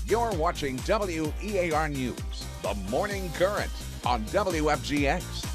You're watching WEAR News, the Morning Current on WFGX.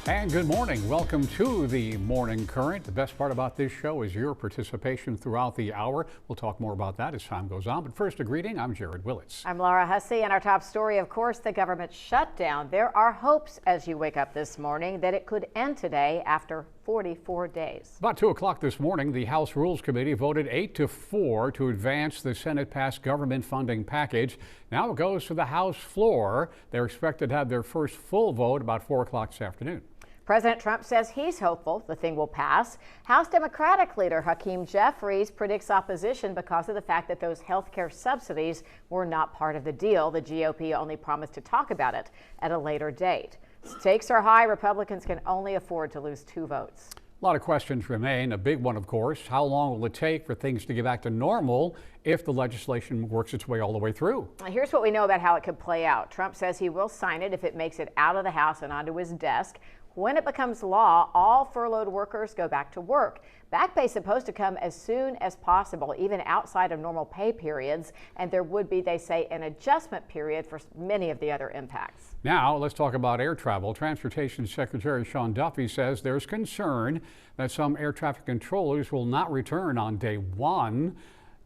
And good morning. Welcome to the Morning Current. The best part about this show is your participation throughout the hour. We'll talk more about that as time goes on. But first, a greeting. I'm Jared Willits. I'm Laura Hussey, and our top story, of course, the government shutdown. There are hopes as you wake up this morning that it could end today after 44 days. About 2 o'clock this morning, the House Rules Committee voted 8-4 to advance the Senate-passed government funding package. Now it goes to the House floor. They're expected to have their first full vote about 4 o'clock this afternoon. President Trump says he's hopeful the thing will pass. House Democratic leader Hakeem Jeffries predicts opposition because of the fact that those health care subsidies were not part of the deal. The GOP only promised to talk about it at a later date. Stakes are high. Republicans can only afford to lose 2 votes. A lot of questions remain. A big one, of course, how long will it take for things to get back to normal if the legislation works its way all the way through? Here's what we know about how it could play out. Trump says he will sign it if it makes it out of the House and onto his desk. When it becomes law, all furloughed workers go back to work. Back pay is supposed to come as soon as possible, even outside of normal pay periods. And there would be, they say, an adjustment period for many of the other impacts. Now, let's talk about air travel. Transportation Secretary Sean Duffy says there's concern that some air traffic controllers will not return on day 1.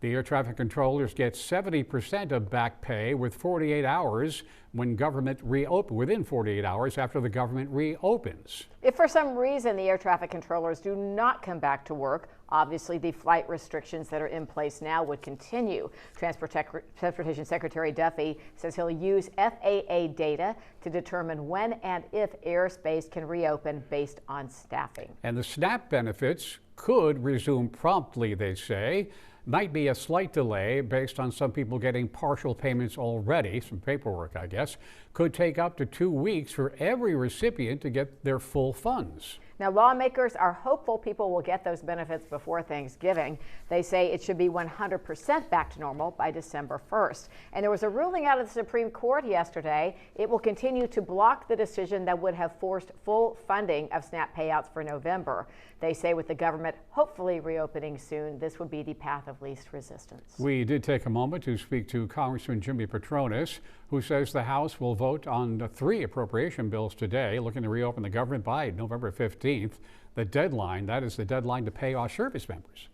The air traffic controllers get 70% of back pay with 48 hours when government within 48 hours after the government reopens. If for some reason the air traffic controllers do not come back to work, obviously the flight restrictions that are in place now would continue. Transportation Secretary Duffy says he'll use FAA data to determine when and if airspace can reopen based on staffing. And the SNAP benefits could resume promptly, they say. Might be a slight delay based on some people getting partial payments already, some paperwork, I guess. Could take up to 2 weeks for every recipient to get their full funds. Now, lawmakers are hopeful people will get those benefits before Thanksgiving. They say it should be 100% back to normal by December 1st. And there was a ruling out of the Supreme Court yesterday. It will continue to block the decision that would have forced full funding of SNAP payouts for November. They say with the government hopefully reopening soon, this would be the path of least resistance. We did take a moment to speak to Congressman Jimmy Patronis, who says the House will vote on 3 appropriation bills today, looking to reopen the government by November 15th. The deadline, that is the deadline to pay off service members.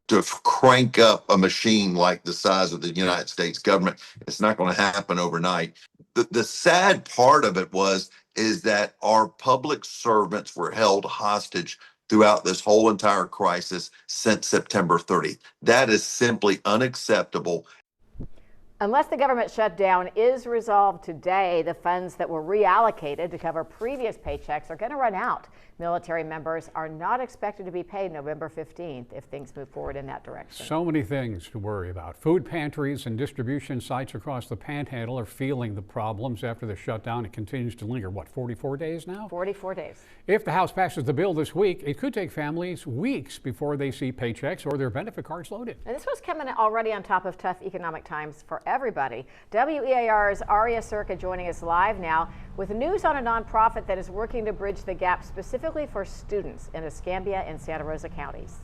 To crank up a machine like the size of the United States government, it's not going to happen overnight. The sad part of it is that our public servants were held hostage throughout this whole entire crisis since September 30th. That is simply unacceptable. Unless the government shutdown is resolved today, the funds that were reallocated to cover previous paychecks are going to run out. Military members are not expected to be paid November 15th if things move forward in that direction. So many things to worry about. Food pantries and distribution sites across the Panhandle are feeling the problems after the shutdown. It continues to linger, 44 days now? 44 days. If the House passes the bill this week, it could take families weeks before they see paychecks or their benefit cards loaded. And this was coming already on top of tough economic times for everybody. WEAR's Aria Circa joining us live now with news on a nonprofit that is working to bridge the gap specifically for students in Escambia and Santa Rosa counties.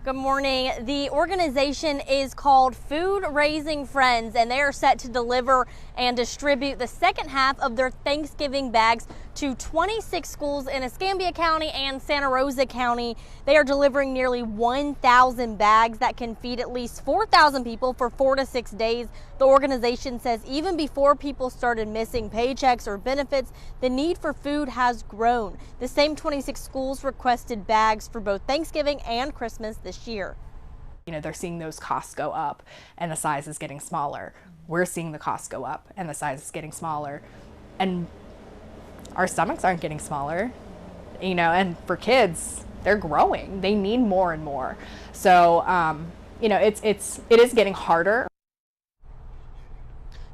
Good morning. The organization is called Food Raising Friends, and they are set to deliver and distribute the second half of their Thanksgiving bags to 26 schools in Escambia County and Santa Rosa County. They are delivering nearly 1,000 bags that can feed at least 4,000 people for 4 to 6 days. The organization says even before people started missing paychecks or benefits, the need for food has grown. The same 26 schools requested bags for both Thanksgiving and Christmas this year. You know, they're seeing those costs go up and the size is getting smaller. We're seeing the costs go up and the size is getting smaller. And our stomachs aren't getting smaller, you know, and for kids, they're growing. They need more and more. So, you know, it is getting harder.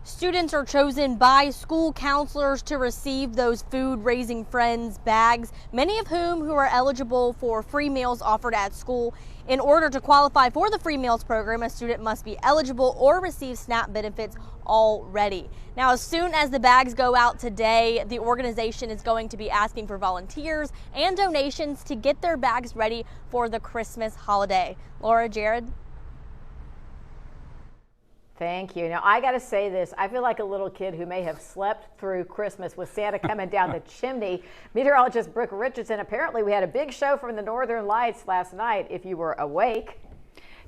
Students are chosen by school counselors to receive those Food Raising Friends bags, many of whom are eligible for free meals offered at school. In order to qualify for the free meals program, a student must be eligible or receive SNAP benefits already. Now, as soon as the bags go out today, the organization is going to be asking for volunteers and donations to get their bags ready for the Christmas holiday. Laura, Jared? Thank you. Now, I got to say this. I feel like a little kid who may have slept through Christmas with Santa coming down the chimney. Meteorologist Brooke Richardson, apparently we had a big show from the Northern Lights last night, if you were awake.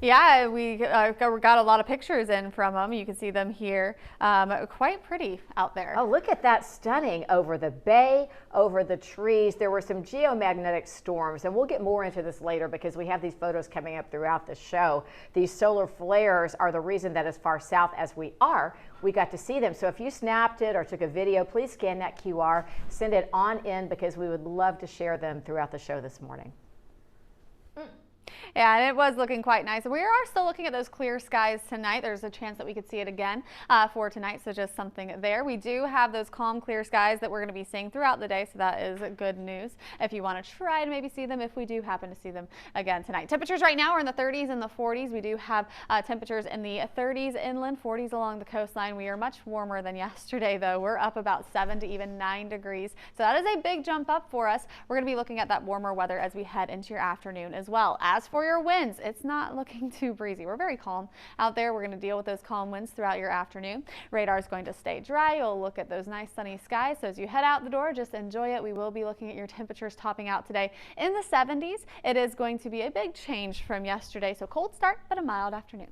Yeah, we got a lot of pictures in from them. You can see them here. Quite pretty out there. Oh, look at that. Stunning over the bay, over the trees. There were some geomagnetic storms, and we'll get more into this later because we have these photos coming up throughout the show. These solar flares are the reason that as far south as we are, we got to see them. So if you snapped it or took a video, please scan that QR, send it on in because we would love to share them throughout the show this morning. Yeah, and it was looking quite nice. We are still looking at those clear skies tonight. There's a chance that we could see it again for tonight, so just something there. We do have those calm, clear skies that we're going to be seeing throughout the day, so that is good news if you want to try to maybe see them if we do happen to see them again tonight. Temperatures right now are in the 30s and the 40s. We do have temperatures in the 30s inland, 40s along the coastline. We are much warmer than yesterday, though. We're up about 7 to even 9 degrees, so that is a big jump up for us. We're going to be looking at that warmer weather as we head into your afternoon as well. As for your winds, it's not looking too breezy. We're very calm out there. We're going to deal with those calm winds throughout your afternoon. Radar is going to stay dry. You'll look at those nice sunny skies. So as you head out the door, just enjoy it. We will be looking at your temperatures topping out today in the 70s. It is going to be a big change from yesterday. So cold start, but a mild afternoon.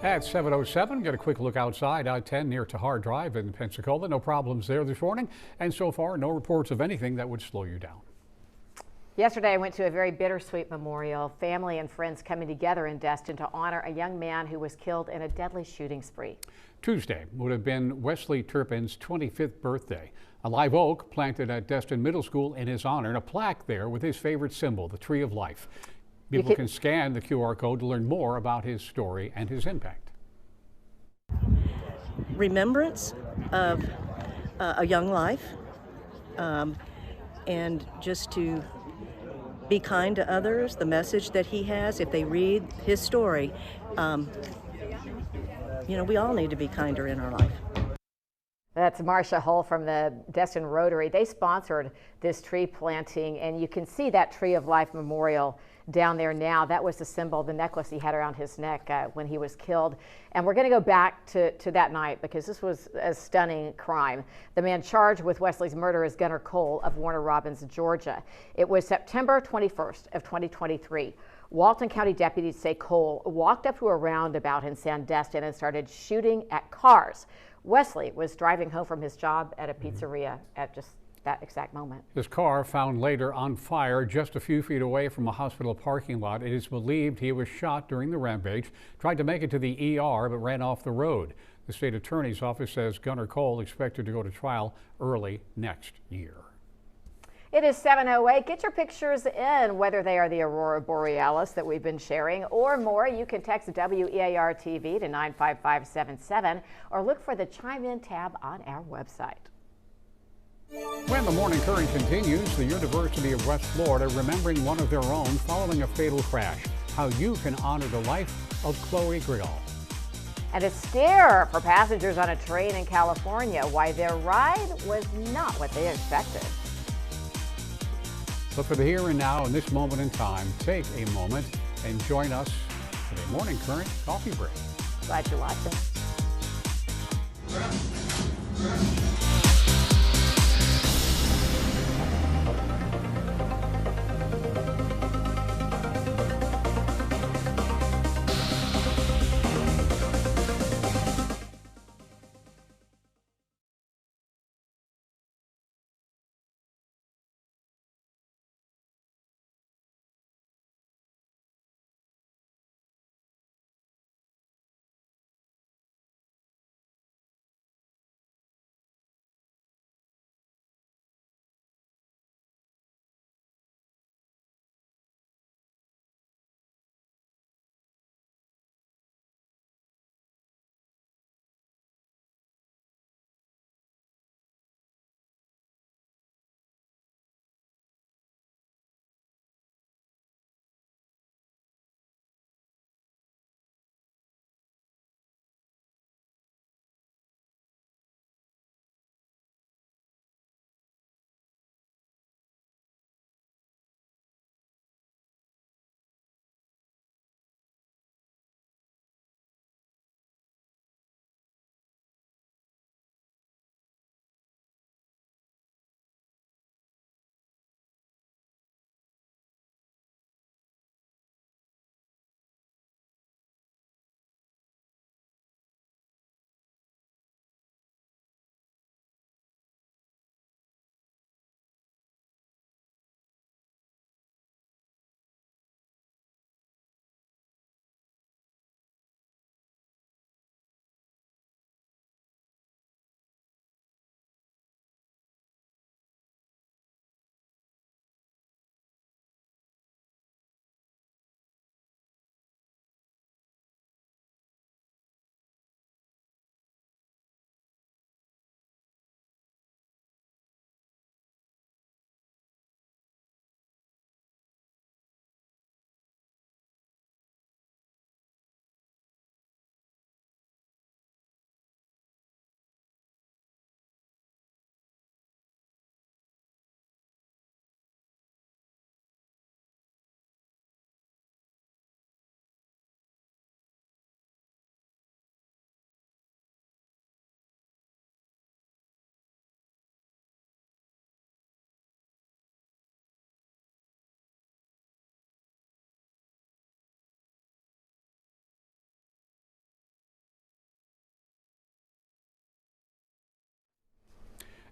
At 7:07, get a quick look outside I-10 near Tahar Drive in Pensacola. No problems there this morning, and so far no reports of anything that would slow you down. Yesterday, I went to a very bittersweet memorial. Family and friends coming together in Destin to honor a young man who was killed in a deadly shooting spree. Tuesday would have been Wesley Turpin's 25th birthday. A live oak planted at Destin Middle School in his honor, and a plaque there with his favorite symbol, the Tree of Life. People can scan the QR code to learn more about his story and his impact. Remembrance of a young life, and just to be kind to others, the message that he has, if they read his story, you know, we all need to be kinder in our life. That's Marcia Hull from the Destin Rotary. They sponsored this tree planting, and you can see that Tree of Life memorial down there now. That was the symbol, the necklace he had around his neck when he was killed. And we're going to go back to that night because this was a stunning crime. The man charged with Wesley's murder is Gunnar Cole of Warner Robins, Georgia. It was September 21st of 2023. Walton County deputies say Cole walked up to a roundabout in Sandestin and started shooting at cars. Wesley was driving home from his job at a pizzeria at just that exact moment. His car found later on fire just a few feet away from a hospital parking lot. It is believed he was shot during the rampage, tried to make it to the ER, but ran off the road. The state attorney's office says Gunnar Cole expected to go to trial early next year. It is 7:08. Get your pictures in, whether they are the Aurora Borealis that we've been sharing or more. You can text WEAR TV to 95577 or look for the Chime In tab on our website. When the morning current continues, the University of West Florida remembering one of their own following a fatal crash. How you can honor the life of Chloe Criggal. And a scare for passengers on a train in California. Why their ride was not what they expected. But for the here and now, in this moment in time, take a moment and join us for the Morning Current Coffee Break. Glad you're watching.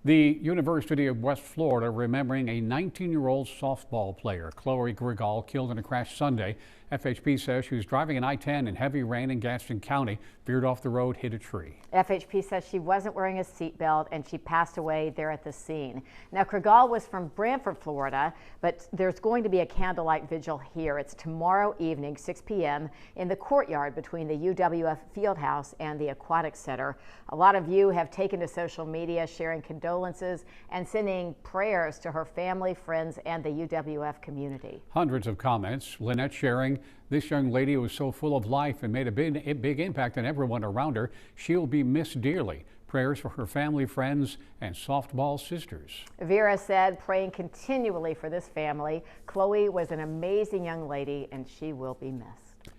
The University of West Florida remembering a 19-year-old softball player, Criggal, killed in a crash Sunday. FHP says she was driving an I-10 in heavy rain in Gaston County, veered off the road, hit a tree. FHP says she wasn't wearing a seatbelt and she passed away there at the scene. Now, Criggal was from Brantford, Florida, but there's going to be a candlelight vigil here. It's tomorrow evening, 6 p.m. in the courtyard between the UWF Fieldhouse and the Aquatic Center. A lot of you have taken to social media sharing condolences and sending prayers to her family, friends, and the UWF community. Hundreds of comments. Lynette sharing, "This young lady was so full of life and made a big impact on everyone around her. She'll be missed dearly. Prayers for her family, friends, and softball sisters." Vera said, praying continually for this family. Chloe was an amazing young lady and she will be missed.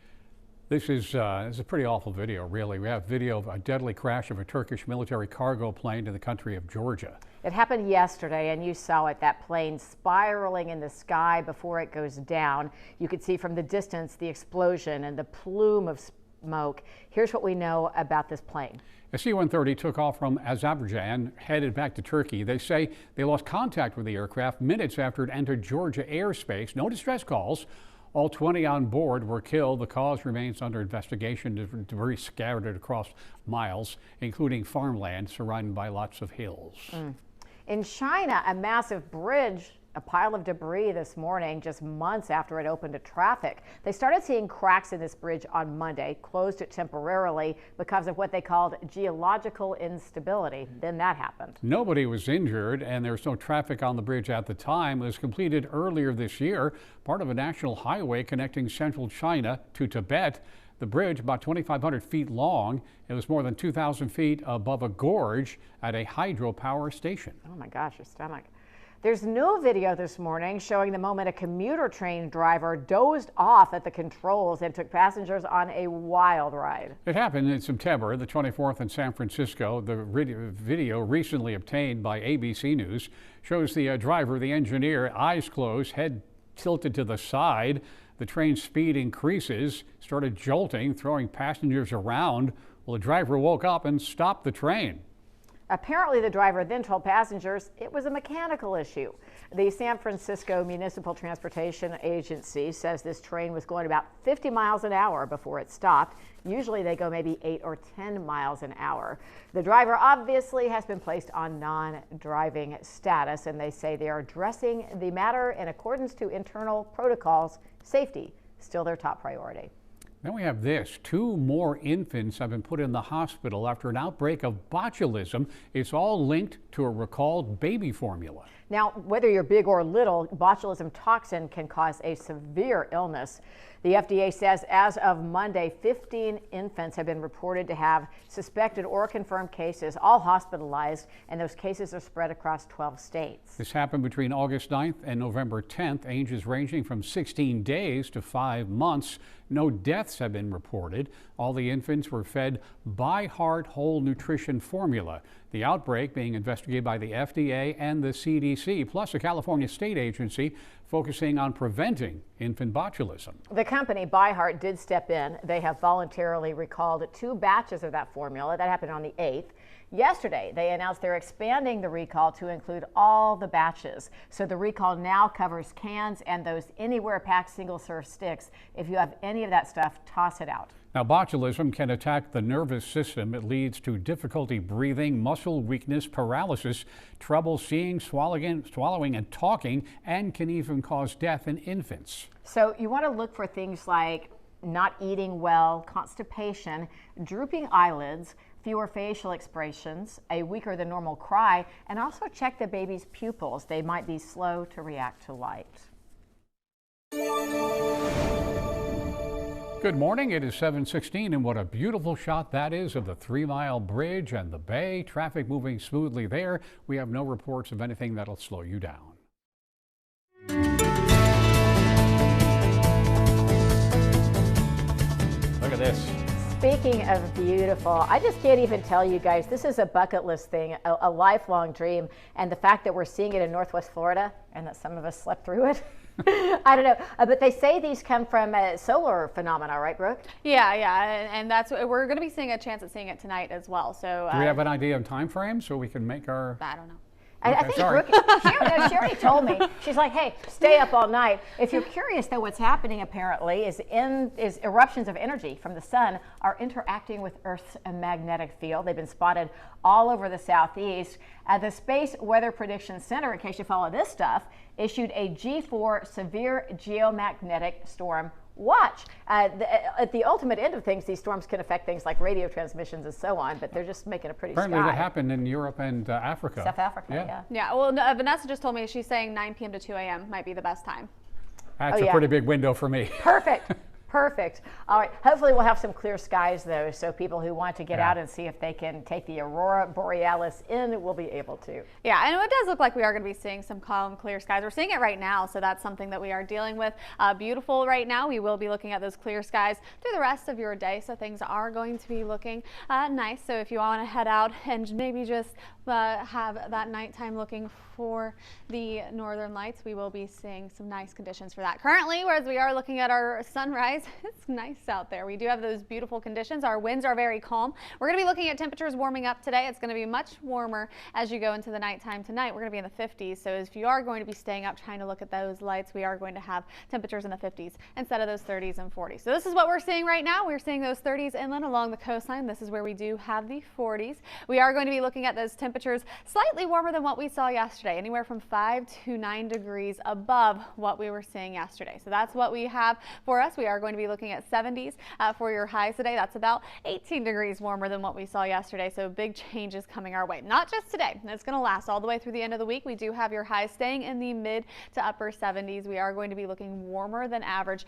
This is a pretty awful video, really. We have video of a deadly crash of a Turkish military cargo plane in the country of Georgia. It happened yesterday, and you saw it, that plane spiraling in the sky before it goes down. You could see from the distance the explosion and the plume of smoke. Here's what we know about this plane. A C-130 took off from Azerbaijan, headed back to Turkey. They say they lost contact with the aircraft minutes after it entered Georgia airspace. No distress calls. All 20 on board were killed. The cause remains under investigation. Debris scattered across miles, including farmland surrounded by lots of hills. In China, a massive bridge, a pile of debris this morning, just months after it opened to traffic. They started seeing cracks in this bridge on Monday, closed it temporarily because of what they called geological instability. Then that happened. Nobody was injured, and there was no traffic on the bridge at the time. It was completed earlier this year, part of a national highway connecting central China to Tibet. The bridge, about 2,500 feet long, it was more than 2,000 feet above a gorge at a hydropower station. Oh my gosh, your stomach. There's no video this morning showing the moment a commuter train driver dozed off at the controls and took passengers on a wild ride. It happened in September, the 24th in San Francisco. The video recently obtained by ABC News shows the driver, the engineer, eyes closed, head tilted to the side. The train's speed increases, started jolting, throwing passengers around. Well, the driver woke up and stopped the train. Apparently, the driver then told passengers it was a mechanical issue. The San Francisco Municipal Transportation Agency says this train was going about 50 miles an hour before it stopped. Usually they go maybe 8 or 10 miles an hour. The driver obviously has been placed on non-driving status, and they say they are addressing the matter in accordance to internal protocols. Safety still their top priority. Then we have this. 2 more infants have been put in the hospital after an outbreak of botulism. It's all linked to a recalled baby formula. Now, whether you're big or little, botulism toxin can cause a severe illness. The FDA says as of Monday, 15 infants have been reported to have suspected or confirmed cases, all hospitalized, and those cases are spread across 12 states. This happened between August 9th and November 10th, ages ranging from 16 days to 5 months. No deaths have been reported. All the infants were fed By Heart Whole Nutrition formula. The outbreak being investigated by the FDA and the CDC, plus a California state agency focusing on preventing infant botulism. The company, By Heart, did step in. They have voluntarily recalled 2 batches of that formula. That happened on the 8th. Yesterday, they announced they're expanding the recall to include all the batches. So the recall now covers cans and those anywhere packed single-serve sticks. If you have any of that stuff, toss it out. Now, botulism can attack the nervous system. It leads to difficulty breathing, muscle weakness, paralysis, trouble seeing, swallowing and talking, and can even cause death in infants. So you want to look for things like not eating well, constipation, drooping eyelids, fewer facial expressions, a weaker than normal cry, and also check the baby's pupils. They might be slow to react to light. Good morning. It is 7:16, and what a beautiful shot that is of the 3 Mile Bridge and the bay. Traffic moving smoothly there. We have no reports of anything that'll slow you down. Look at this. Speaking of beautiful, I just can't even tell you guys, this is a bucket list thing, a lifelong dream, and the fact that we're seeing it in Northwest Florida and that some of us slept through it. I don't know, but they say these come from solar phenomena, right, Brooke? Yeah, and that's we're going to be seeing a chance at seeing it tonight as well. So do we have an idea of time frame so we can make our? I don't know. I think Brooke, she already told me. She's like, hey, stay up all night. If you're curious, though, what's happening apparently is eruptions of energy from the sun are interacting with Earth's magnetic field. They've been spotted all over the southeast. The Space Weather Prediction Center, in case you follow this stuff, issued a G4 severe geomagnetic storm watch. At the ultimate end of things, these storms can affect things like radio transmissions and so on, but they're just making a pretty Apparently sky. that happened in Europe and Africa. South Africa, yeah. Yeah, well, Vanessa just told me she's saying 9 p.m. to 2 a.m. might be the best time. That's a pretty big window for me. Perfect. Perfect. All right. Hopefully we'll have some clear skies, though, so people who want to get out and see if they can take the aurora borealis in will be able to. Yeah, and it does look like we are going to be seeing some calm, clear skies. We're seeing it right now, so that's something that we are dealing with. Beautiful right now. We will be looking at those clear skies through the rest of your day, so things are going to be looking nice. So if you want to head out and maybe just have that nighttime looking for the northern lights, we will be seeing some nice conditions for that. Currently, whereas we are looking at our sunrise, it's nice out there. We do have those beautiful conditions. Our winds are very calm. We're going to be looking at temperatures warming up today. It's going to be much warmer as you go into the nighttime tonight. We're going to be in the 50s. So if you are going to be staying up trying to look at those lights, we are going to have temperatures in the 50s instead of those 30s and 40s. So this is what we're seeing right now. We're seeing those 30s inland along the coastline. This is where we do have the 40s. We are going to be looking at those temperatures slightly warmer than what we saw yesterday, anywhere from 5 to 9 degrees above what we were seeing yesterday. So that's what we have for us. We are going to be looking at 70s for your highs today. That's about 18 degrees warmer than what we saw yesterday. So big changes coming our way. Not just today. It's going to last all the way through the end of the week. We do have your highs staying in the mid to upper 70s. We are going to be looking warmer than average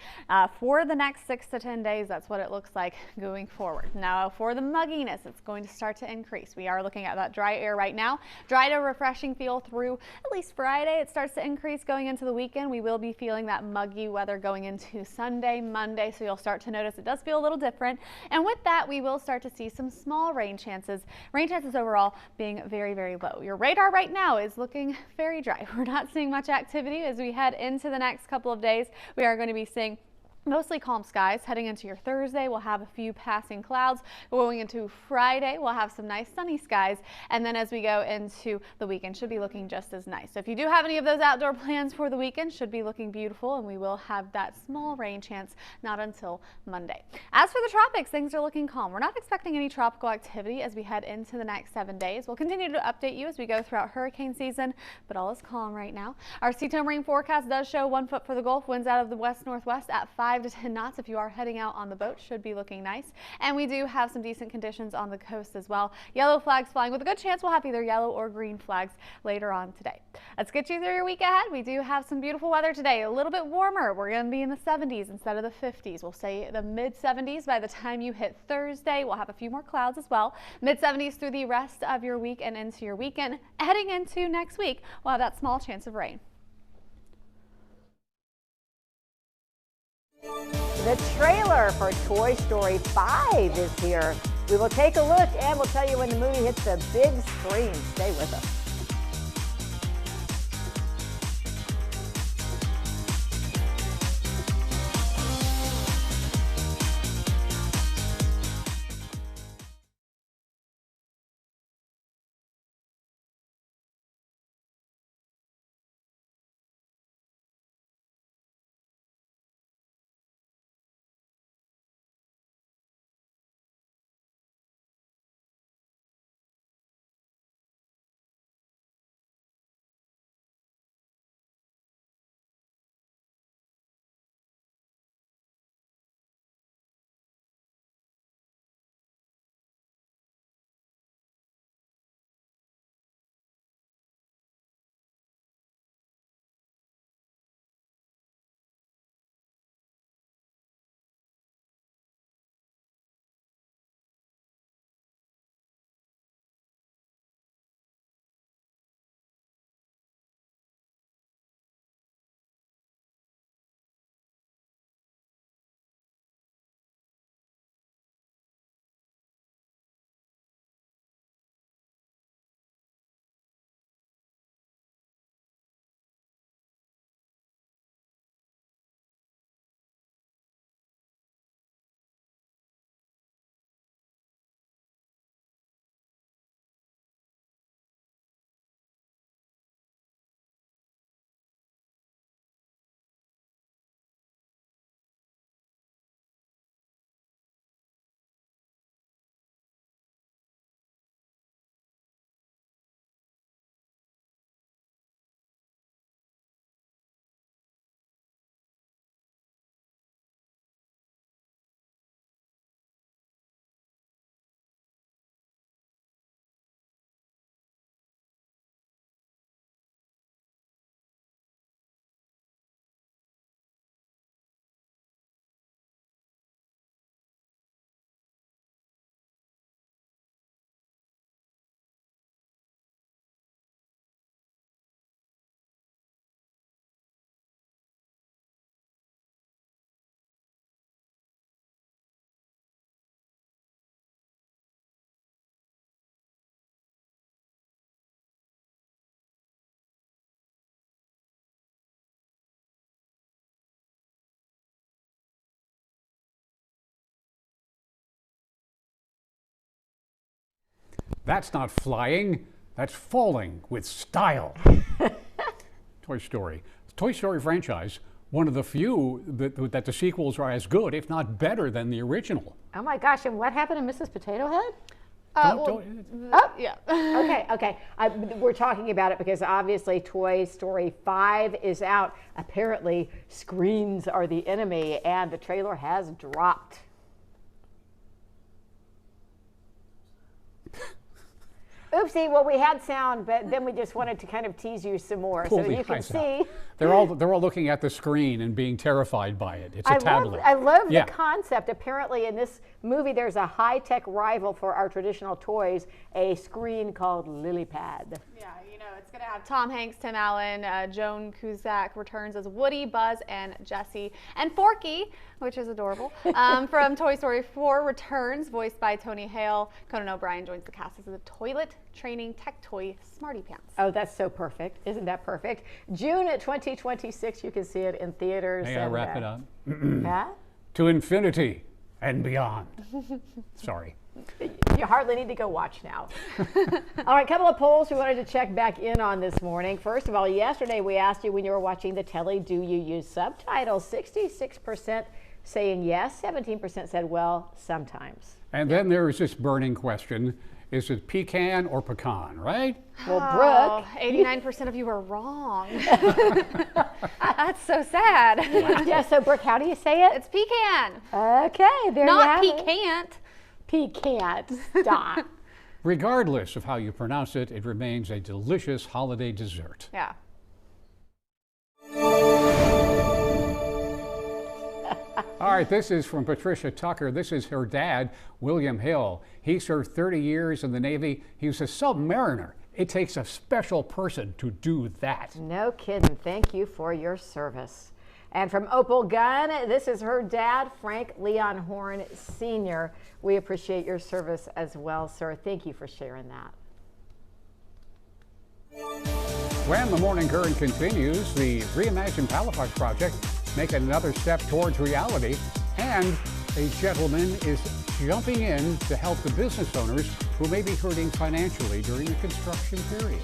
for the next 6 to 10 days. That's what it looks like going forward. Now for the mugginess, it's going to start to increase. We are looking at that dry air right now. Dry to refreshing feel through at least Friday. It starts to increase going into the weekend. We will be feeling that muggy weather going into Sunday, Monday. So you'll start to notice it does feel a little different. And with that, we will start to see some small rain chances. Rain chances overall being very, very low. Your radar right now is looking very dry. We're not seeing much activity as we head into the next couple of days. We are going to be seeing mostly calm skies. Heading into your Thursday, we'll have a few passing clouds. Going into Friday, we'll have some nice sunny skies. And then as we go into the weekend, should be looking just as nice. So if you do have any of those outdoor plans for the weekend, should be looking beautiful. And we will have that small rain chance not until Monday. As for the tropics, things are looking calm. We're not expecting any tropical activity as we head into the next 7 days. We'll continue to update you as we go throughout hurricane season, but all is calm right now. Our sea-tone rain forecast does show 1 foot for the Gulf. Winds out of the west-northwest at 5 to 10 knots. If you are heading out on the boat, should be looking nice. And we do have some decent conditions on the coast as well. Yellow flags flying with a good chance we'll have either yellow or green flags later on today. Let's get you through your week ahead. We do have some beautiful weather today. A little bit warmer. We're going to be in the 70s instead of the 50s. We'll say the mid 70s by the time you hit Thursday. We'll have a few more clouds as well. Mid 70s through the rest of your week and into your weekend. Heading into next week, we'll have that small chance of rain. The trailer for Toy Story 5 is here. We will take a look and we'll tell you when the movie hits the big screen. Stay with us. That's not flying, that's falling with style. Toy Story. The Toy Story franchise, one of the few that the sequels are as good, if not better, than the original. Oh my gosh, and what happened to Mrs. Potato Head? Yeah. Okay. We're talking about it because obviously Toy Story 5 is out. Apparently, screens are the enemy, and the trailer has dropped. Oopsie, well, we had sound, but then we just wanted to kind of tease you some more so that you can see. They're all looking at the screen and being terrified by it. It's a tablet. I love the concept. Apparently, in this movie, there's a high-tech rival for our traditional toys, a screen called LilyPad. Yeah, you know, it's going to have Tom Hanks, Tim Allen, Joan Cusack returns as Woody, Buzz, and Jessie. And Forky, which is adorable, from Toy Story 4 returns, voiced by Tony Hale. Conan O'Brien joins the cast as a toilet training tech toy Smarty Pants. Oh, that's so perfect. Isn't that perfect? June 2026, you can see it in theaters. May I wrap it up? Yeah? To infinity and beyond. Sorry. You hardly need to go watch now. All right, a couple of polls we wanted to check back in on this morning. First of all, yesterday we asked you when you were watching the telly, do you use subtitles? 66% saying yes, 17% said, well, sometimes. And then there is this burning question. Is it pecan or pecan, right? Well, Brooke. 89% of you are wrong. That's so sad. Yeah, so Brooke, how do you say it? It's pecan. Okay, there Not you have pecan. Pecan. Stop. Regardless of how you pronounce it, it remains a delicious holiday dessert. Yeah. All right, this is from Patricia Tucker. This is her dad, William Hill. He served 30 years in the Navy. He was a submariner. It takes a special person to do that. No kidding. Thank you for your service. And from Opal Gun, this is her dad, Frank Leon Horn Sr. We appreciate your service as well, sir. Thank you for sharing that. When the Morning Current continues, the Reimagine Halifax project making another step towards reality, and a gentleman is jumping in to help the business owners who may be hurting financially during the construction period.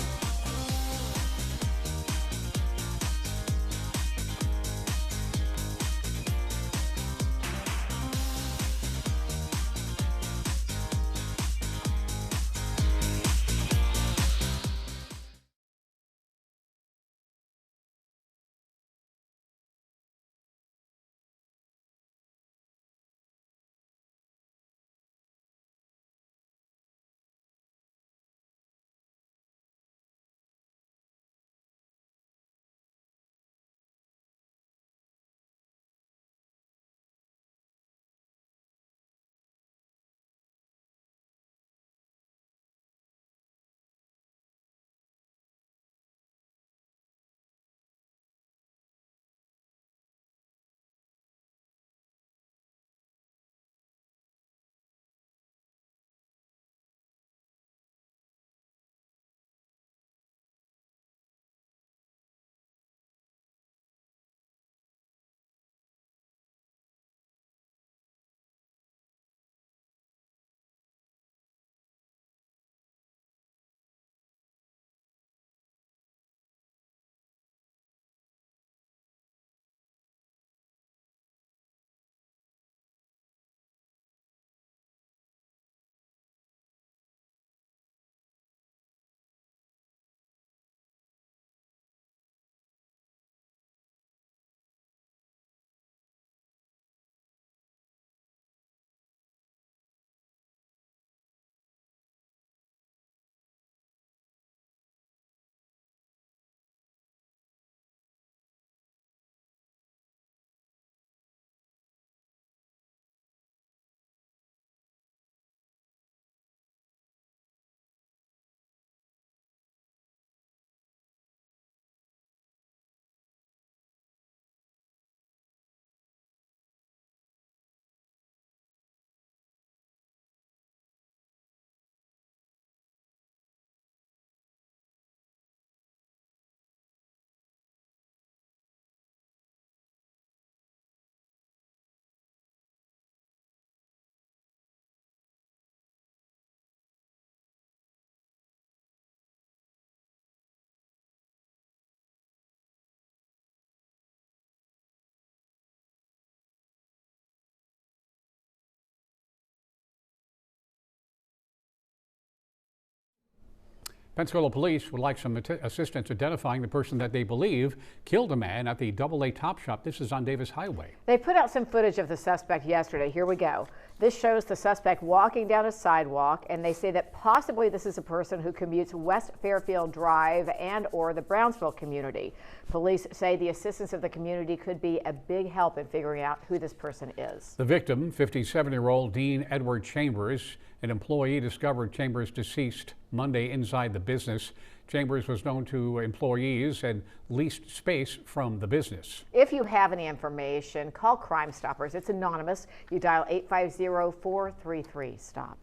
Pensacola police would like some assistance identifying the person that they believe killed a man at the AA Top Shop. This is on Davis Highway. They put out some footage of the suspect yesterday. Here we go. This shows the suspect walking down a sidewalk, and they say that possibly this is a person who commutes West Fairfield Drive and or the Brownsville community. Police say the assistance of the community could be a big help in figuring out who this person is. The victim, 57-year-old Dean Edward Chambers, an employee, discovered Chambers deceased Monday inside the business. Chambers was known to employees and leased space from the business. If you have any information, call Crime Stoppers. It's anonymous. You dial 850-433-STOP.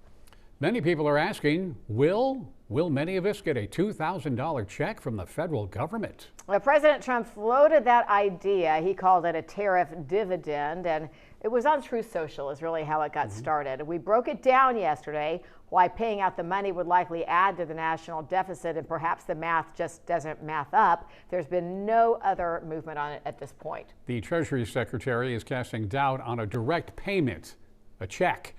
Many people are asking, will many of us get a $2,000 check from the federal government? Well, President Trump floated that idea. He called it a tariff dividend, and it was on Truth Social is really how it got started. We broke it down yesterday, why paying out the money would likely add to the national deficit, and perhaps the math just doesn't math up. There's been no other movement on it at this point. The Treasury Secretary is casting doubt on a direct payment, a check.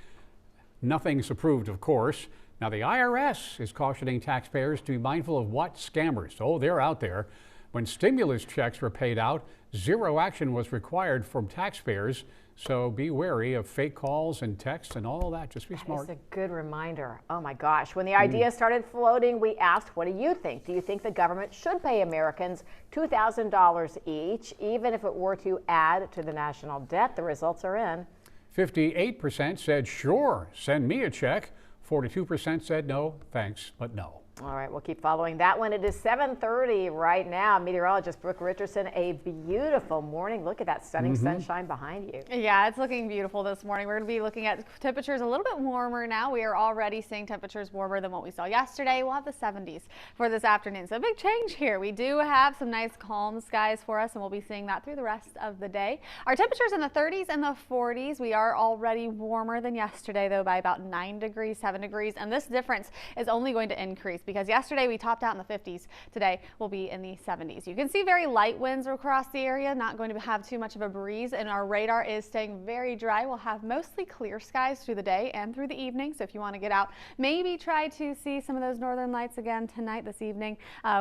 Nothing's approved, of course. Now, the IRS is cautioning taxpayers to be mindful of what scammers. Oh, they're out there. When stimulus checks were paid out, zero action was required from taxpayers. So be wary of fake calls and texts and all that. Just be smart. That's a good reminder. Oh my gosh. When the idea started floating, we asked, what do you think? Do you think the government should pay Americans $2,000 each, even if it were to add to the national debt? The results are in. 58% said, sure, send me a check. 42% said, no, thanks, but no. All right, we'll keep following that one. It is 7:30 right now. Meteorologist Brooke Richardson, a beautiful morning. Look at that stunning sunshine behind you. Yeah, it's looking beautiful this morning. We're going to be looking at temperatures a little bit warmer now. We are already seeing temperatures warmer than what we saw yesterday. We'll have the 70s for this afternoon. So a big change here. We do have some nice calm skies for us, and we'll be seeing that through the rest of the day. Our temperatures in the 30s and the 40s. We are already warmer than yesterday, though, by about 9 degrees, 7 degrees. And this difference is only going to increase, because yesterday we topped out in the 50s. Today we'll be in the 70s. You can see very light winds across the area, not going to have too much of a breeze, and our radar is staying very dry. We'll have mostly clear skies through the day and through the evening. So if you want to get out, maybe try to see some of those northern lights again tonight, this evening.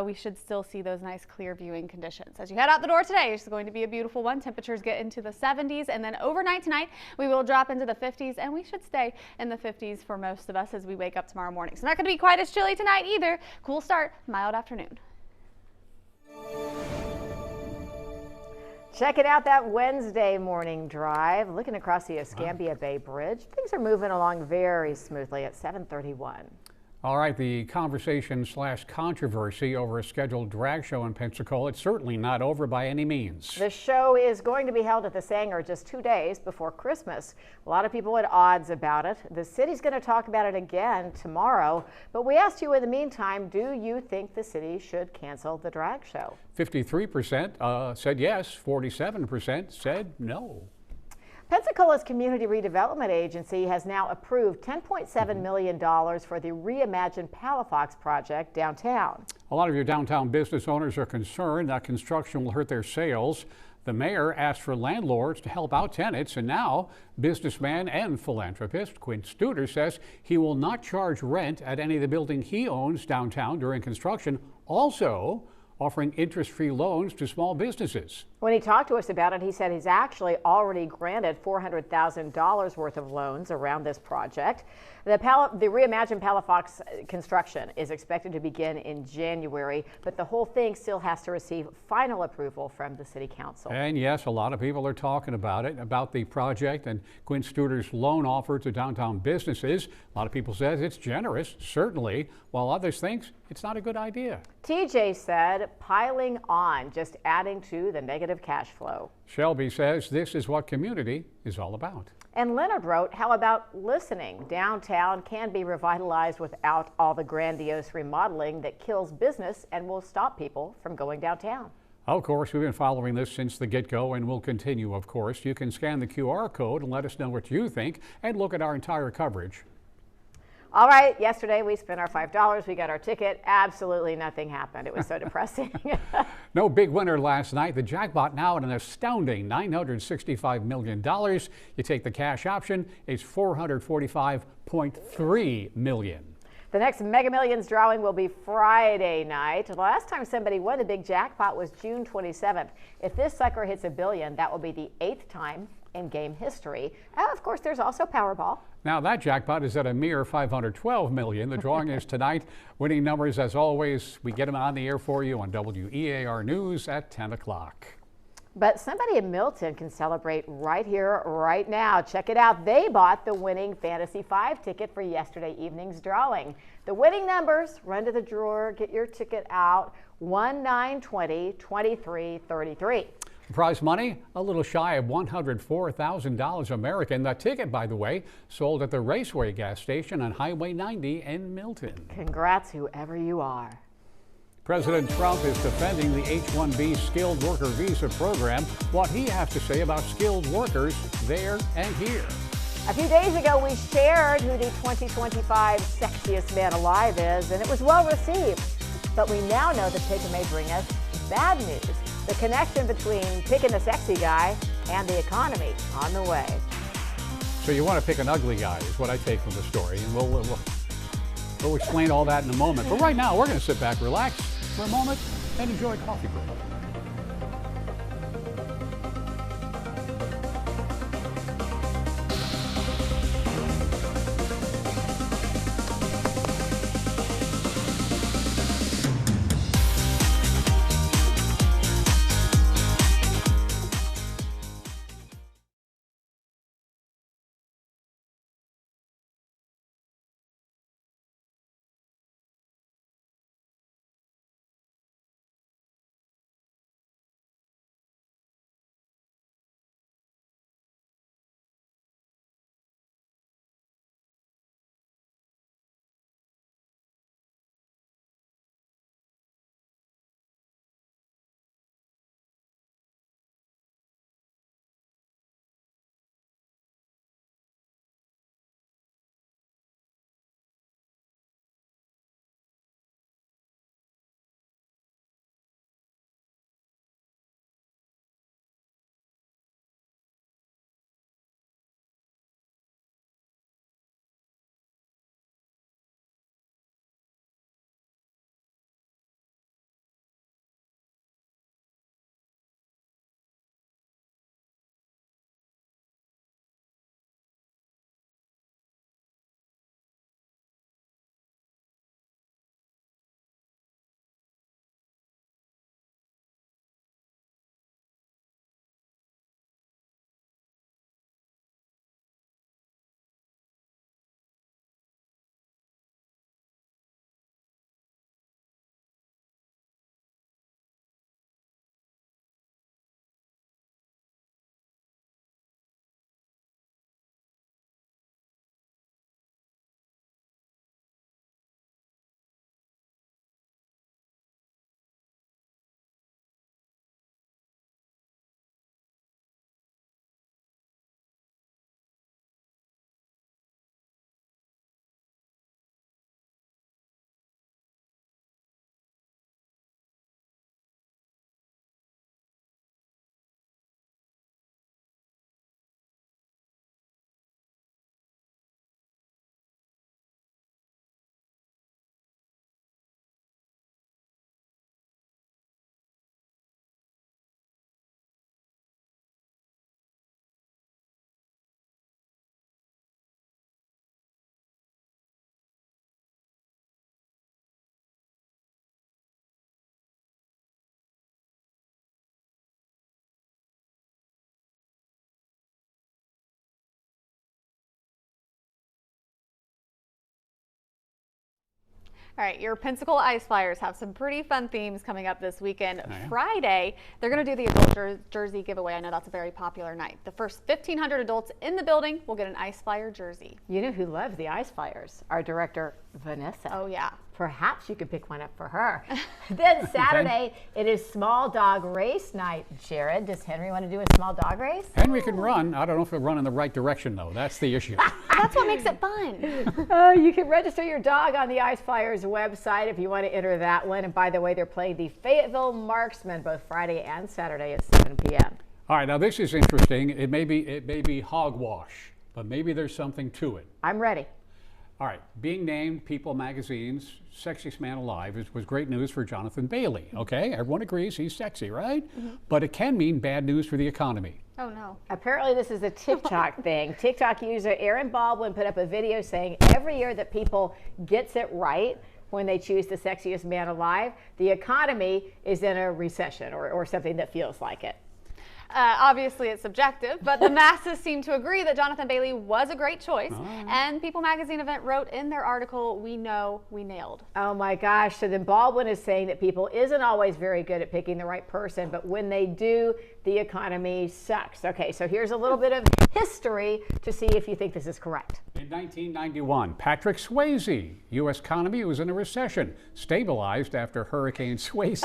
We should still see those nice clear viewing conditions. As you head out the door today, it's going to be a beautiful one. Temperatures get into the 70s, and then overnight tonight we will drop into the 50s, and we should stay in the 50s for most of us as we wake up tomorrow morning. So not going to be quite as chilly tonight either. Cool start, mild afternoon. Checking out that Wednesday morning drive, looking across the Escambia Bay Bridge. Things are moving along very smoothly at 7:31. All right, the conversation/controversy over a scheduled drag show in Pensacola, it's certainly not over by any means. The show is going to be held at the Sanger just 2 days before Christmas. A lot of people at odds about it. The city's going to talk about it again tomorrow, but we asked you in the meantime, do you think the city should cancel the drag show? 53% said yes, 47% said no. Pensacola's Community Redevelopment Agency has now approved $10.7 million for the Reimagine Palafox project downtown. A lot of your downtown business owners are concerned that construction will hurt their sales. The mayor asked for landlords to help out tenants, and now businessman and philanthropist Quinn Studer says he will not charge rent at any of the building he owns downtown during construction, also offering interest-free loans to small businesses. When he talked to us about it, he said he's actually already granted $400,000 worth of loans around this project. The Reimagine Palafox construction is expected to begin in January, but the whole thing still has to receive final approval from the City Council. And yes, a lot of people are talking about it, about the project and Quinn Studer's loan offer to downtown businesses. A lot of people says it's generous, certainly, while others think it's not a good idea. TJ said piling on, just adding to the negative cash flow. Shelby says this is what community is all about. And Leonard wrote, how about listening? Downtown can be revitalized without all the grandiose remodeling that kills business and will stop people from going downtown. Of course, we've been following this since the get-go and will continue, of course. You can scan the QR code and let us know what you think and look at our entire coverage. All right, yesterday we spent our $5. We got our ticket. Absolutely nothing happened. It was so depressing. No big winner last night. The jackpot now at an astounding $965 million. You take the cash option, it's $445.3 million. The next Mega Millions drawing will be Friday night. The last time somebody won the big jackpot was June 27th. If this sucker hits $1 billion, that will be the 8th time in game history. Of course, there's also Powerball. Now that jackpot is at a mere $512 million. The drawing is tonight. Winning numbers, as always, we get them on the air for you on WEAR News at 10 o'clock. But somebody in Milton can celebrate right here, right now. Check it out. They bought the winning Fantasy 5 ticket for yesterday evening's drawing. The winning numbers, run to the drawer, get your ticket out, 1, 9, 20, 23, 33. Prize money, a little shy of $104,000 American. The ticket, by the way, sold at the Raceway gas station on Highway 90 in Milton. Congrats, whoever you are. President Trump is defending the H-1B skilled worker visa program. What he has to say about skilled workers there and here. A few days ago, we shared who the 2025 sexiest man alive is, and it was well received. But we now know the pick may bring us bad news. The connection between picking the sexy guy and the economy on the way. So you want to pick an ugly guy is what I take from the story, and we'll explain all that in a moment. But right now, we're going to sit back, relax for a moment, and enjoy coffee break. All right, your Pensacola Ice Flyers have some pretty fun themes coming up this weekend. Oh, yeah. Friday, they're going to do the adult jersey giveaway. I know that's a very popular night. The first 1,500 adults in the building will get an Ice Flyer jersey. You know who loves the Ice Flyers? Our director, Vanessa. Oh, yeah. Perhaps you could pick one up for her. Then Saturday, it is small dog race night. Jared, does Henry want to do a small dog race? Henry can run. I don't know if he'll run in the right direction, though. That's the issue. That's what makes it fun. You can register your dog on the Ice Flyers website if you want to enter that one. And by the way, they're playing the Fayetteville Marksmen both Friday and Saturday at 7 p.m. All right, now this is interesting. It may be hogwash, but maybe there's something to it. I'm ready. All right, being named People Magazine's Sexiest Man Alive was great news for Jonathan Bailey, okay? Everyone agrees he's sexy, right? But it can mean bad news for the economy. Oh, no. Apparently this is a TikTok thing. TikTok user Aaron Baldwin put up a video saying every year that People gets it right when they choose the sexiest man alive, the economy is in a recession or something that feels like it. Obviously, it's subjective, but the masses seem to agree that Jonathan Bailey was a great choice. And People Magazine event wrote in their article, "We know we nailed." Oh my gosh. So then Baldwin is saying that People isn't always very good at picking the right person, but when they do, the economy sucks. Okay, so here's a little bit of history to see if you think this is correct. In 1991, Patrick Swayze, U.S. economy was in a recession, stabilized after Hurricane Swayze.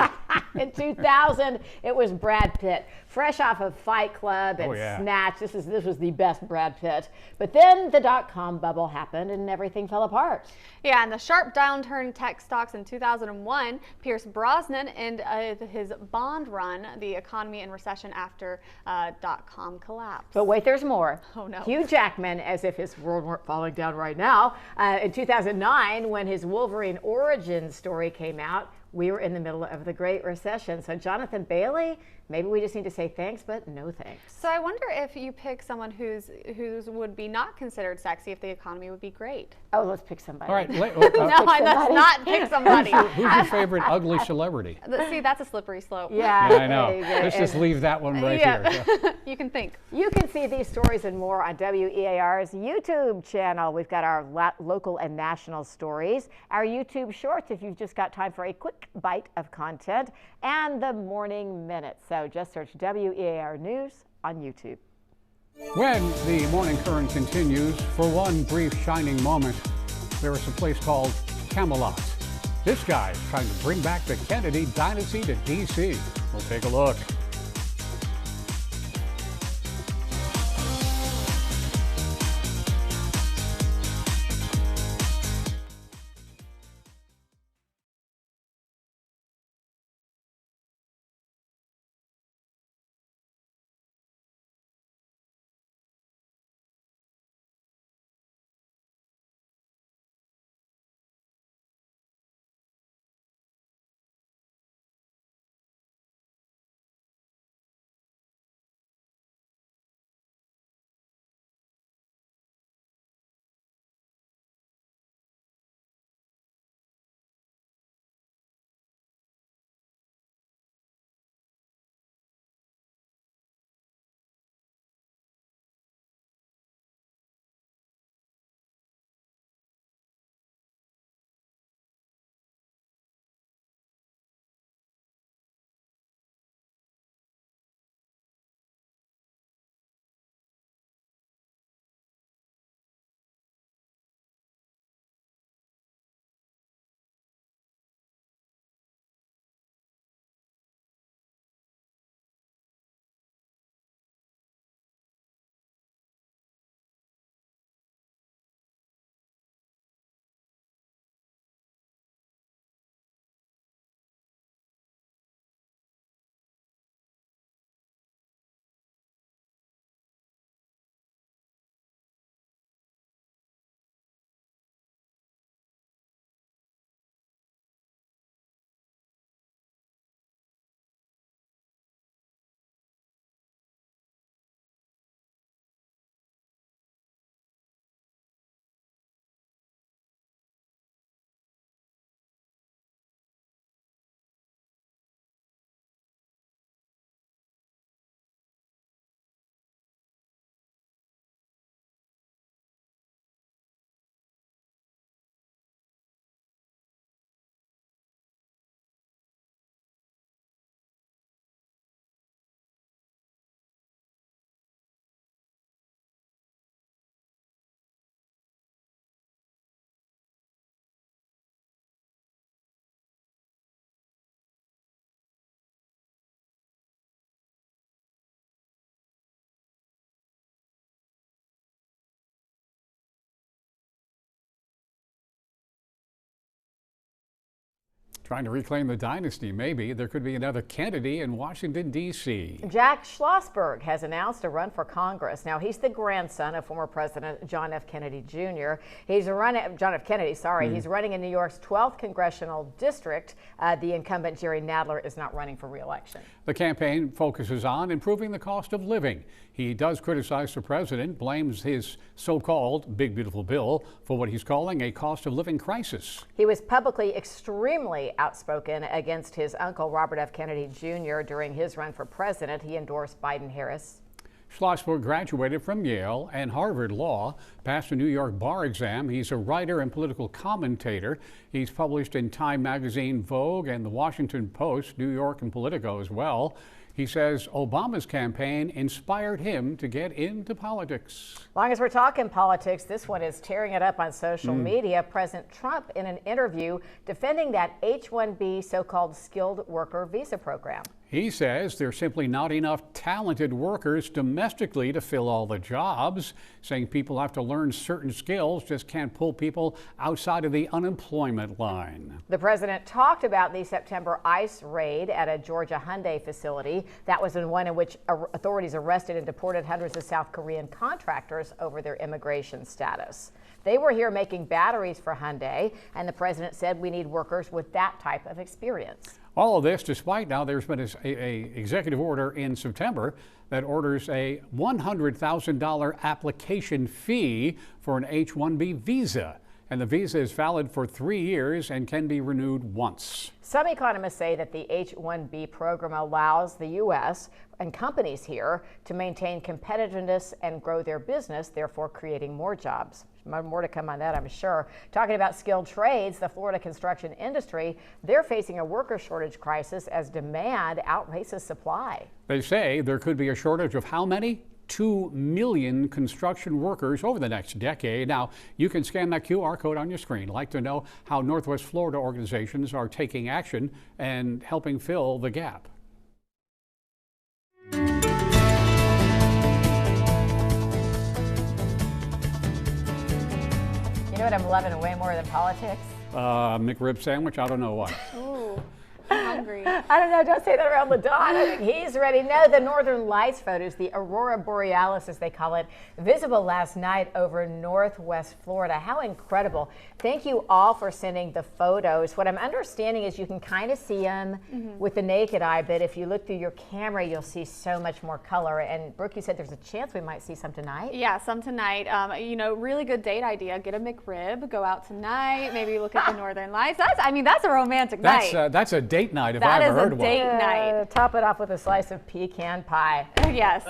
In 2000, it was Brad Pitt, fresh off of Fight Club and Snatch. This was the best Brad Pitt. But then the dot-com bubble happened and everything fell apart. Yeah, and the sharp downturn tech stocks in 2001, Pierce Brosnan and his Bond run, the economy in recession after dot-com collapse. But wait, there's more. Oh no. Hugh Jackman, as if his world weren't falling down right now, in 2009, when his Wolverine origin story came out, we were in the middle of the Great Recession. So Jonathan Bailey, maybe we just need to say thanks, but no thanks. So I wonder if you pick someone whose would be not considered sexy, if the economy would be great. Oh, let's pick somebody. All right. No, let's not pick somebody. Who's your favorite ugly celebrity? See, that's a slippery slope. Yeah, I know. Let's just leave that one right here. You can think. You can see these stories and more on WEAR's YouTube channel. We've got our local and national stories, our YouTube shorts if you've just got time for a quick bite of content, and the Morning Minute. So just search WEAR News on YouTube. When the morning current continues, for one brief shining moment, there is a place called Camelot. This guy's trying to bring back the Kennedy dynasty to D.C. We'll take a look. Trying to reclaim the dynasty, maybe. There could be another Kennedy in Washington, D.C. Jack Schlossberg has announced a run for Congress. Now, he's the grandson of former President John F. Kennedy Jr. He's running, John F. Kennedy, sorry. He's running in New York's 12th congressional district. The incumbent Jerry Nadler is not running for re-election. The campaign focuses on improving the cost of living. He does criticize the president, blames his so-called big beautiful bill for what he's calling a cost of living crisis. He was publicly extremely outspoken against his uncle Robert F. Kennedy Jr. during his run for president. He endorsed Biden-Harris. Schlossberg graduated from Yale and Harvard Law, passed a New York bar exam. He's a writer and political commentator. He's published in Time Magazine, Vogue, and the Washington Post, New York, and Politico as well. He says Obama's campaign inspired him to get into politics. As long as we're talking politics, this one is tearing it up on social media. President Trump in an interview defending that H-1B so-called skilled worker visa program. He says there's simply not enough talented workers domestically to fill all the jobs, saying people have to learn certain skills, just can't pull people outside of the unemployment line. The president talked about the September ICE raid at a Georgia Hyundai facility. That was the one in which authorities arrested and deported hundreds of South Korean contractors over their immigration status. They were here making batteries for Hyundai, and the president said we need workers with that type of experience. All of this despite now there's been a executive order in September that orders a $100,000 application fee for an H-1B visa. And the visa is valid for 3 years and can be renewed once. Some economists say that the H-1B program allows the U.S. and companies here to maintain competitiveness and grow their business, therefore creating more jobs. More to come on that, I'm sure. Talking about skilled trades, the Florida construction industry, they're facing a worker shortage crisis as demand outpaces supply. They say there could be a shortage of how many? 2 million construction workers over the next decade. Now, you can scan that QR code on your screen. Like to know how Northwest Florida organizations are taking action and helping fill the gap. You know what I'm loving way more than politics? McRib sandwich, I don't know what. Ooh, I'm hungry. I don't know, don't say that around LaDon. I think he's ready. No, the Northern Lights photos, the Aurora Borealis as they call it, visible last night over Northwest Florida. How incredible. Thank you all for sending the photos. What I'm understanding is you can kind of see them with the naked eye, but if you look through your camera, you'll see so much more color. And Brooke, you said there's a chance we might see some tonight? Yeah, some tonight. You know, really good date idea. Get a McRib, go out tonight, maybe look at the Northern Lights. That's a romantic night. That's a date night if I ever heard one. That is a date night. Top it off with a slice of pecan pie. Yes,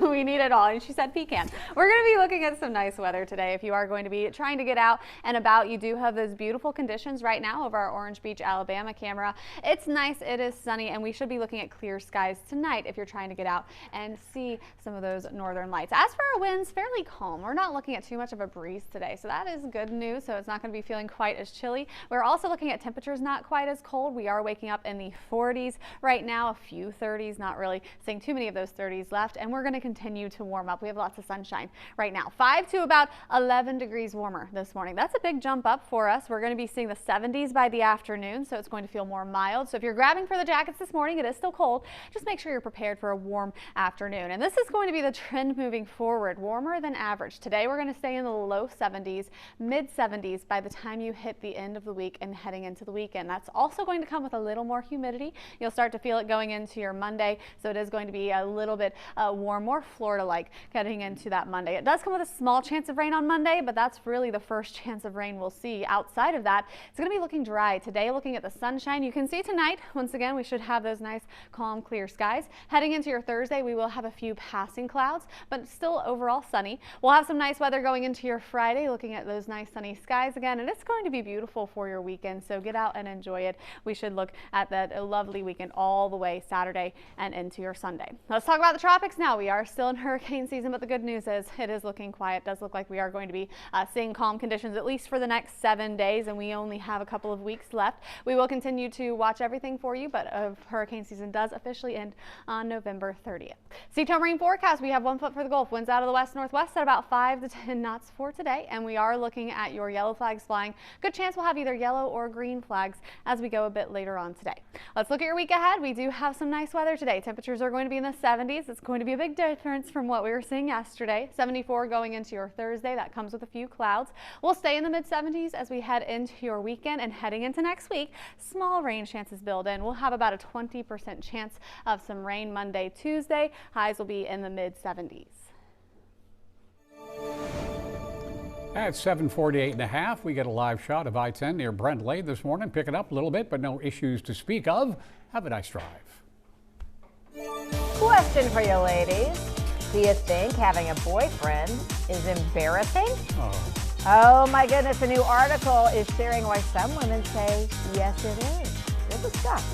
we need it all. And she said pecan. We're going to be looking at some nice weather today. If you are going to be trying to get out and about, you do have those beautiful conditions right now over our Orange Beach, Alabama camera. It's nice, it is sunny, and we should be looking at clear skies tonight if you're trying to get out and see some of those northern lights. As for our winds, fairly calm. We're not looking at too much of a breeze today, so that is good news. So it's not going to be feeling quite as chilly. We're also looking at temperatures not quite as cold. We are waking up in the 40s right now, a few 30s, not really seeing too many of those 30s left, and we're going to continue to warm up. We have lots of sunshine right now. 5 to about 11 degrees warmer this morning. That's a big jump up for us. We're going to be seeing the 70s by the afternoon, so it's going to feel more mild. So if you're grabbing for the jackets this morning, it is still cold. Just make sure you're prepared for a warm afternoon. And this is going to be the trend moving forward, warmer than average. Today we're going to stay in the low 70s, mid 70s by the time you hit the end of the week and heading into the weekend. That's also going to come with a little more humidity. You'll start to feel it going into your Monday, so it is going to be a little bit warm, more Florida-like getting into that Monday. It does come with a small chance of rain on Monday, but that's really the first chance of rain we'll see. Outside of that, it's going to be looking dry. Today, looking at the sunshine, you can see tonight, once again, we should have those nice, calm, clear skies. Heading into your Thursday, we will have a few passing clouds, but still overall sunny. We'll have some nice weather going into your Friday, looking at those nice sunny skies again, and it's going to be beautiful for your weekend, so get out and enjoy it. We should look at that lovely weekend all the way Saturday and into your Sunday. Let's talk about the tropics now. We are still in hurricane season, but the good news is it is looking quiet. It does look like we are going to be seeing calm conditions at least for the next 7 days, and we only have a couple of weeks left. We will continue to watch everything for you, but hurricane season does officially end on November 30th. Sea-tone marine forecast. We have 1 foot for the Gulf. Winds out of the west-northwest at about 5 to 10 knots for today, and we are looking at your yellow flags flying. Good chance we'll have either yellow or green flags as we go a bit later on today. Let's look at your week ahead. We do have some nice weather today. Temperatures are going to be in the 70s. It's going to be a big difference from what we were seeing yesterday. 74 going into your Thursday. That comes with a few clouds. We'll stay in the mid-70s as we head into your weekend, and heading into next week, small rain chances build in. We'll have about a 20% chance of some rain Monday, Tuesday. Highs will be in the mid-70s. At 7:48.5, we get a live shot of I-10 near Brent Lane this morning. Picking up a little bit, but no issues to speak of. Have a nice drive. Question for you ladies. Do you think having a boyfriend is embarrassing? Oh my goodness, a new article is sharing why some women say yes it is. We'll discuss.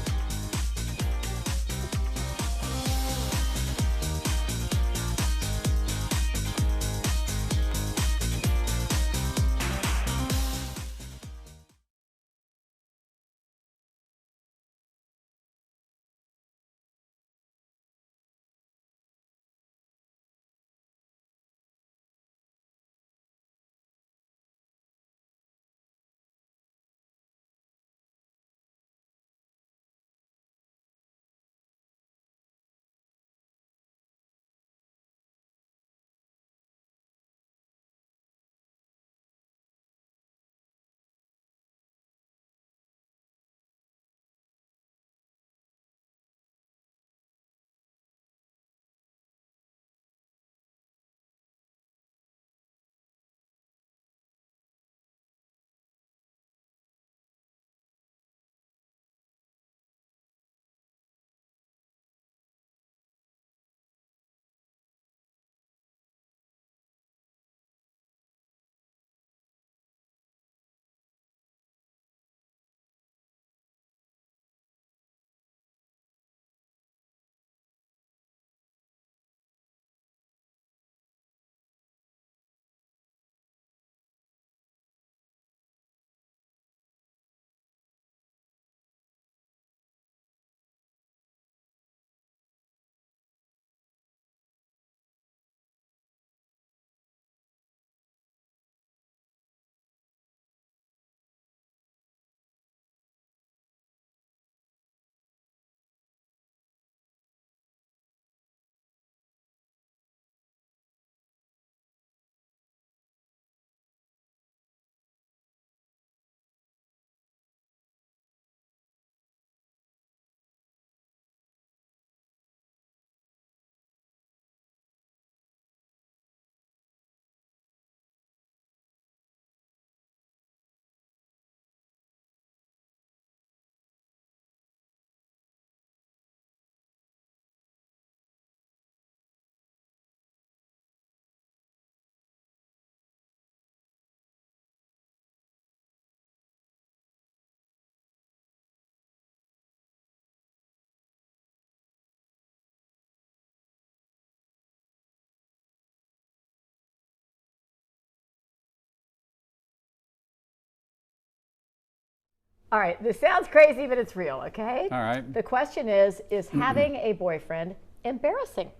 All right, this sounds crazy, but it's real, okay? All right. The question is having a boyfriend embarrassing?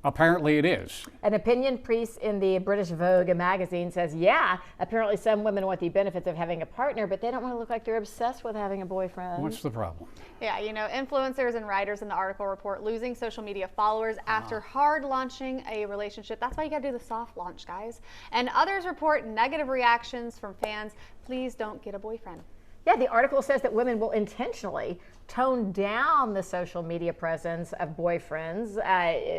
Apparently it is. An opinion piece in the British Vogue magazine says, yeah, apparently some women want the benefits of having a partner, but they don't want to look like they're obsessed with having a boyfriend. What's the problem? Yeah, you know, influencers and writers in the article report losing social media followers after hard launching a relationship. That's why you got to do the soft launch, guys. And others report negative reactions from fans. Please don't get a boyfriend. Yeah, the article says that women will intentionally tone down the social media presence of boyfriends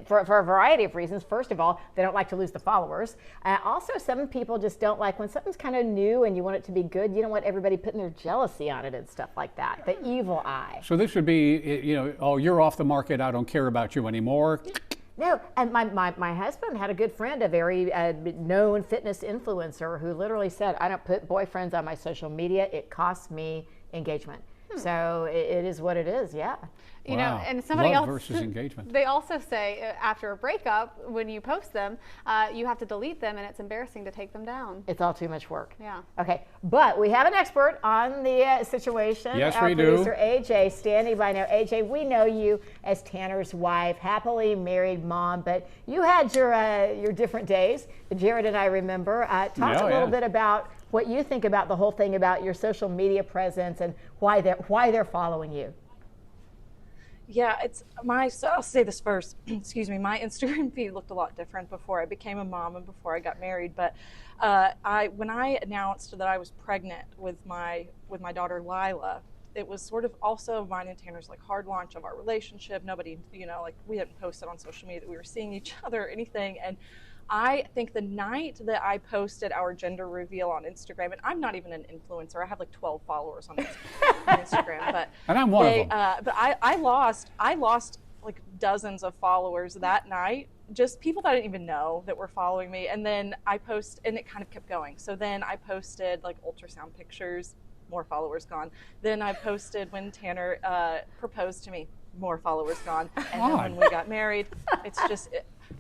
for a variety of reasons. First of all, they don't like to lose the followers. Also, some people just don't like when something's kind of new and you want it to be good. You don't want everybody putting their jealousy on it and stuff like that. The evil eye. So this would be, you know, oh, you're off the market. I don't care about you anymore. No, and my husband had a good friend, a very known fitness influencer, who literally said, I don't put boyfriends on my social media. It costs me engagement. So it is what it is. Yeah. You know, Wow. and somebody Love else versus engagement. They also say after a breakup, when you post them, you have to delete them, and it's embarrassing to take them down. It's all too much work. Yeah. Okay, but we have an expert on the situation. Yes, Our we do. producer AJ standing by now. AJ, we know you as Tanner's wife, happily married mom, but you had your different days. Jared and I remember. Talk a little bit about what you think about the whole thing, about your social media presence and why they're following you. Yeah, I'll say this first. Excuse me. My Instagram feed looked a lot different before I became a mom and before I got married. But when I announced that I was pregnant with my daughter Lila, it was sort of also mine and Tanner's like hard launch of our relationship. Nobody, like we hadn't posted on social media that we were seeing each other or anything. And I think the night that I posted our gender reveal on Instagram, and I'm not even an influencer, I have like 12 followers on Instagram, but and I'm one of them. But I lost like dozens of followers that night, just people that I didn't even know that were following me. And then and it kind of kept going. So then I posted like ultrasound pictures, more followers gone. Then I posted when Tanner proposed to me, more followers gone. And then when we got married, it's just.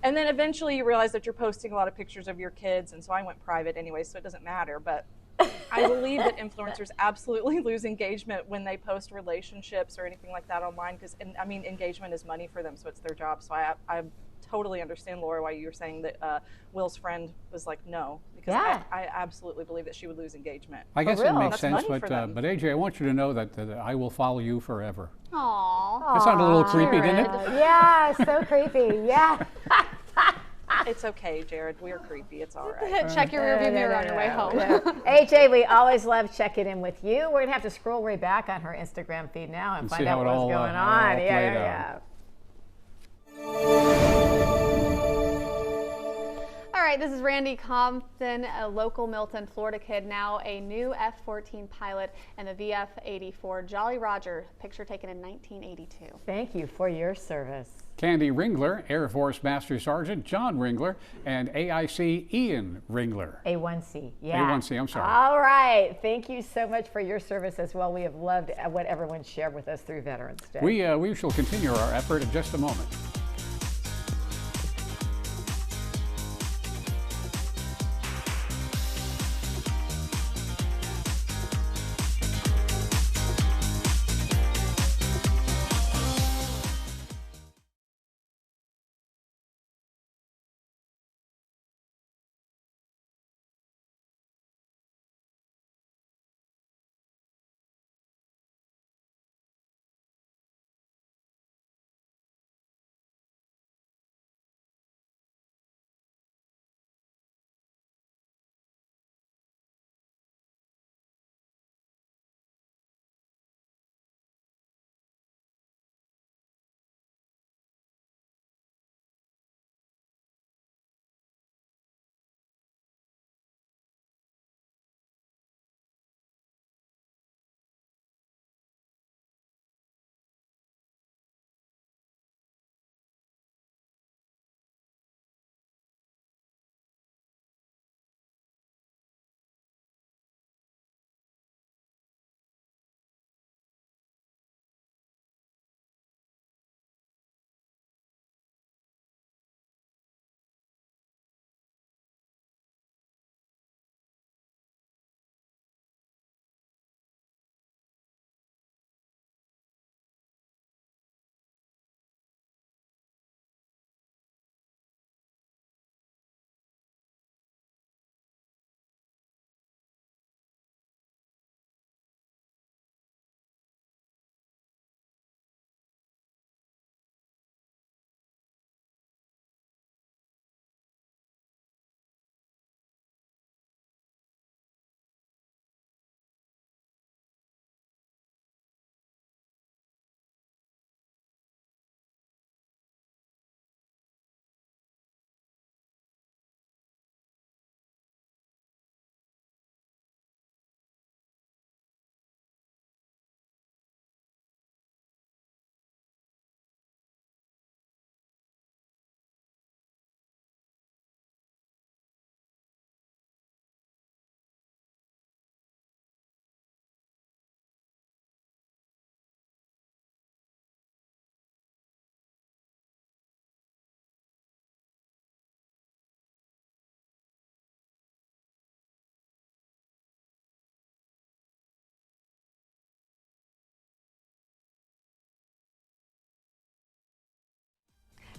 And then eventually you realize that you're posting a lot of pictures of your kids, and so I went private anyway, so it doesn't matter. But I believe that influencers absolutely lose engagement when they post relationships or anything like that online, because engagement is money for them, so it's their job. So I totally understand, Laura, why you were saying that Will's friend was like no, because I absolutely believe that she would lose engagement. I guess it makes sense, but AJ, I want you to know that I will follow you forever. Aww. That sounded a little creepy, didn't it? Yeah, so creepy. Yeah. It's okay, Jared. We're creepy. It's all right. Check your rearview mirror on your way home. AJ, we always love checking in with you. We're going to have to scroll way back on her Instagram feed now and find out what's going on. Yeah. All right, this is Randy Compton, a local Milton, Florida kid, now a new F-14 pilot in the VF-84 Jolly Roger, picture taken in 1982. Thank you for your service. Candy Ringler, Air Force Master Sergeant John Ringler, and AIC Ian Ringler. A1C, yeah. A1C, I'm sorry. All right, thank you so much for your service as well. We have loved what everyone shared with us through Veterans Day. We shall continue our effort in just a moment.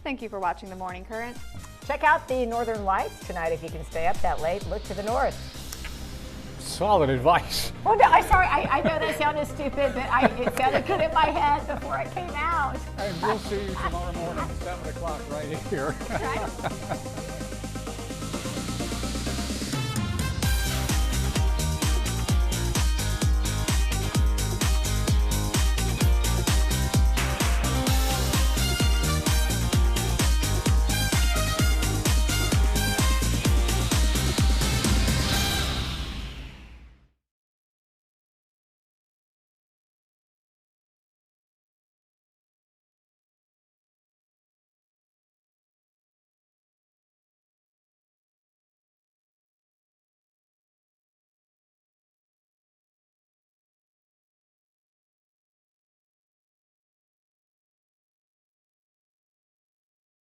Thank you for watching The Morning Current. Check out the Northern Lights tonight if you can stay up that late. Look to the north. Solid advice. Oh, no, I'm sorry. I know that sounded stupid, but it sounded good in my head before I came out. And we'll see you tomorrow morning, 7 o'clock right here.